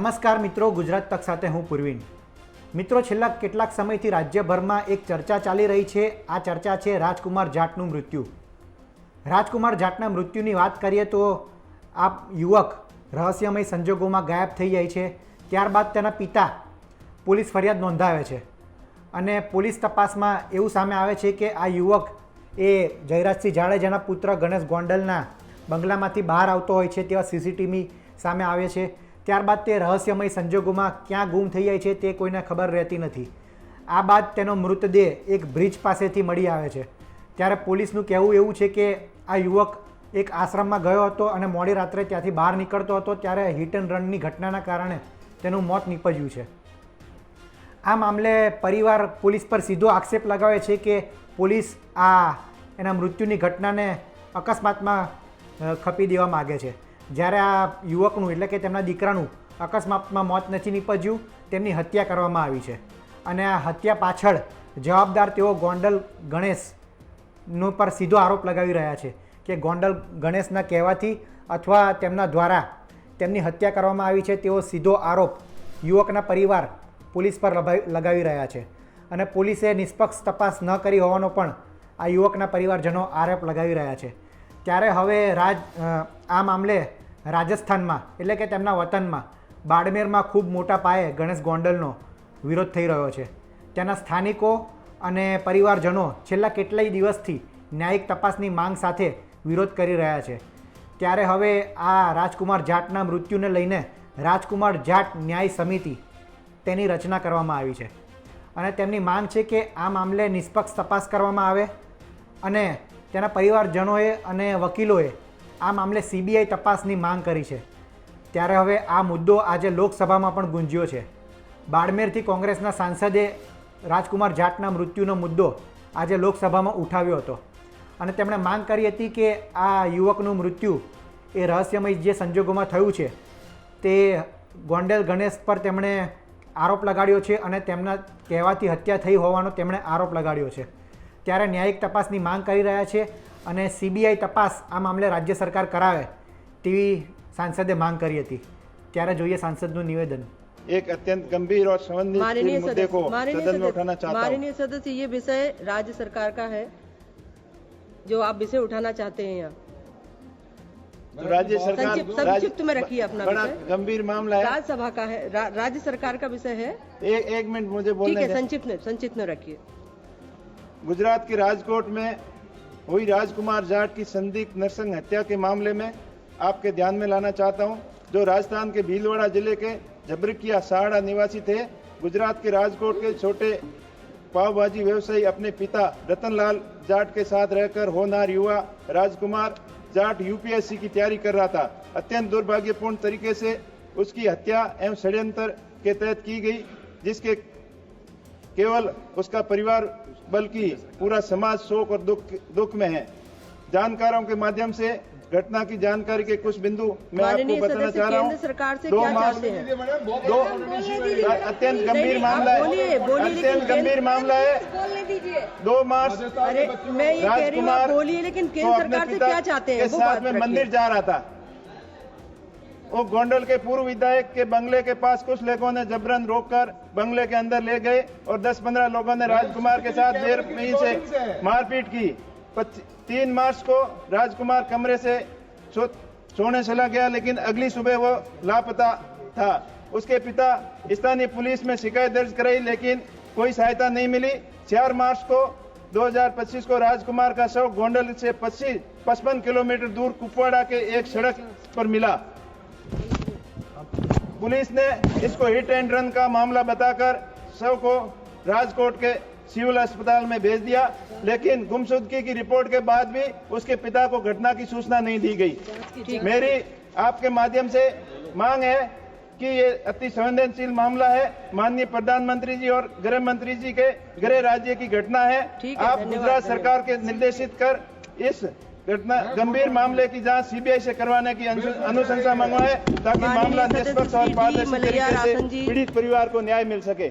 નમસ્કાર મિત્રો, ગુજરાત તક સાથે હું પૂર્વીન। મિત્રો, છેલ્લા કેટલાક સમયથી રાજ્યભરમાં એક ચર્ચા ચાલી રહી છે। આ ચર્ચા છે રાજકુમાર જાટનું મૃત્યુ। રાજકુમાર જાટના મૃત્યુની વાત કરીએ તો આ યુવક રહસ્યમય સંજોગોમાં ગાયબ થઈ જાય છે। ત્યારબાદ તેના પિતા પોલીસ ફરિયાદ નોંધાવે છે અને પોલીસ તપાસમાં એવું સામે આવે છે કે આ યુવક એ જયરાજસિંહ જાડેજાના પુત્ર ગણેશ ગોંડલના બંગલામાંથી બહાર આવતો હોય છે તેવા સીસીટીવી સામે આવે છે। ત્યારબાદ તે રહસ્યમય સંજોગોમાં ક્યાં ગુમ થઈ જાય છે તે કોઈને ખબર રહેતી નથી। આ બાદ તેનો મૃતદેહ એક બ્રિજ પાસેથી મળી આવે છે। ત્યારે પોલીસનું કહેવું એવું છે કે આ યુવક એક આશ્રમમાં ગયો હતો અને મોડી રાત્રે ત્યાંથી બહાર નીકળતો હતો ત્યારે હિટ એન્ડ રનની ઘટનાના કારણે તેનું મોત નીપજ્યું છે। આ મામલે પરિવાર પોલીસ પર સીધો આક્ષેપ લગાવે છે કે પોલીસ એના મૃત્યુની ઘટનાને અકસ્માતમાં ખપી દેવા માગે છે। જ્યારે આ યુવકનું એટલે કે તેમના દીકરાનું અકસ્માતમાં મોત નથી નીપજ્યું, તેમની હત્યા કરવામાં આવી છે અને આ હત્યા પાછળ જવાબદાર તેઓ ગોંડલ ગણેશનો પર સીધો આરોપ લગાવી રહ્યા છે કે ગોંડલ ગણેશના કહેવાથી અથવા તેમના દ્વારા તેમની હત્યા કરવામાં આવી છે તેવો સીધો આરોપ યુવકના પરિવાર પોલીસ પર લગાવી રહ્યા છે અને પોલીસે નિષ્પક્ષ તપાસ ન કરી હોવાનો પણ આ યુવકના પરિવારજનો આરોપ લગાવી રહ્યા છે। ત્યારે હવે આ મામલે રાજસ્થાનમાં એટલે કે તેમના વતનમાં બાડમેરમાં ખૂબ મોટા પાયે ગણેશ ગોંડલનો વિરોધ થઈ રહ્યો છે। તેના સ્થાનિકો અને પરિવારજનો છેલ્લા કેટલાય દિવસથી ન્યાયિક તપાસની માંગ સાથે વિરોધ કરી રહ્યા છે। ત્યારે હવે આ રાજકુમાર જાટના મૃત્યુને લઈને રાજકુમાર જાટ ન્યાય સમિતિ તેની રચના કરવામાં આવી છે અને તેમની માંગ છે કે આ મામલે નિષ્પક્ષ તપાસ કરવામાં આવે અને તેના પરિવારજનોએ અને વકીલોએ આ મામલે સીબીઆઈ તપાસની માંગ કરી છે। ત્યારે હવે આ મુદ્દો આજે લોકસભામાં પણ ગુંજ્યો છે। બાડમેરથી કોંગ્રેસના સાંસદે રાજકુમાર જાટના મૃત્યુનો મુદ્દો આજે લોકસભામાં ઉઠાવ્યો હતો અને તેમણે માંગ કરી હતી કે આ યુવકનું મૃત્યુ એ રહસ્યમય જે સંજોગોમાં થયું છે તે ગોંડલ ગણેશ પર તેમણે આરોપ લગાડ્યો છે અને તેમના કહેવાથી હત્યા થઈ હોવાનો તેમણે આરોપ લગાડ્યો છે। ત્યારે ન્યાયિક તપાસની માંગ કરી રહ્યા છે અને સીબીઆઈ તપાસ આ મામલે રાજ્ય સરકાર કરાવે તેવી સાંસદે માંગ કરી હતી। ત્યારે જોઈએ સાંસદનું નિવેદન। एक अत्यंत गंभीर और संवेदनशील मुद्दे को सदन में उठाना चाहता हूं। माननीय सदस्य, ये विषय राज्य सरकार का है जो आप विषय उठाना चाहते हैं यहाँ। तो राज्य सरकार संक्षिप्त में रखिए अपना बड़ा विषय। गंभीर मामला है, राज्यसभा का है, राज्य सरकार का विषय है। एक मिनट मुझे ठीक बोलने है, दें। संक्षिप्त में रखिए। गुजरात के राजकोट में हुई राजकुमार जाट की संदिग्ध नरसंग हत्या के मामले में आपके ध्यान में लाना चाहता हूं, जो राजस्थान के भीलवाड़ा जिले के झबरकिया साहड़ा निवासी थे। गुजरात के राजकोट के छोटे पावभाजी व्यवसायी अपने पिता रतनलाल जाट के साथ रहकर होनहार युवा राजकुमार जाट यूपीएससी की तैयारी कर रहा था। अत्यंत दुर्भाग्यपूर्ण तरीके से उसकी हत्या एवं षड्यंत्र के तहत की गई, जिसके केवल उसका परिवार बल्कि पूरा समाज शोक और दुख में है। जानकारों के माध्यम से घटना की जानकारी के कुछ बिंदु मैं आपको बताना चाह रहा हूँ। केंद्र सरकार से क्या चाहते हैं? अत्यंत गंभीर मामला है, अत्यंत गंभीर मामला है। 2 मार्च अरे मैं ये कह रही हूँ, आप बोलिए, लेकिन केंद्र सरकार से क्या चाहते हैं वो साथ बात में मंदिर जा रहा था। वो गोंडल के पूर्व विधायक के बंगले के पास कुछ लोगों ने जबरन रोककर बंगले के अंदर ले गए और 10-15 लोगों ने राजकुमार के साथ बेरहमी से मारपीट की। 3 मार्च को राजकुमार कमरे से सोने चला गया, लेकिन अगली सुबह वो लापता था। उसके पिता स्थानीय पुलिस में शिकायत दर्ज कराई, लेकिन कोई सहायता नहीं मिली। 4 मार्च को 2025 को राजकुमार का शव गोंडल से 55 किलोमीटर दूर कुपवाड़ा के एक सड़क पर मिला। पुलिस ने इसको हिट एंड रन का मामला बताकर शव को राजकोट के सिविल अस्पताल में भेज दिया, लेकिन गुमशुदगी की रिपोर्ट के बाद भी उसके पिता को घटना की सूचना नहीं दी गई। मेरी आपके माध्यम से मांग है कि ये अति संवेदनशील मामला है। माननीय प्रधानमंत्री जी और गृह मंत्री जी के गृह राज्य की घटना है। आप गुजरात सरकार के निर्देशित कर इस घटना गंभीर मामले की जांच सीबीआई से करवाने की अनुशंसा मंगवाएं, ताकि मामला निष्पक्ष और पारदर्शी तरीके से पीड़ित परिवार को न्याय मिल सके।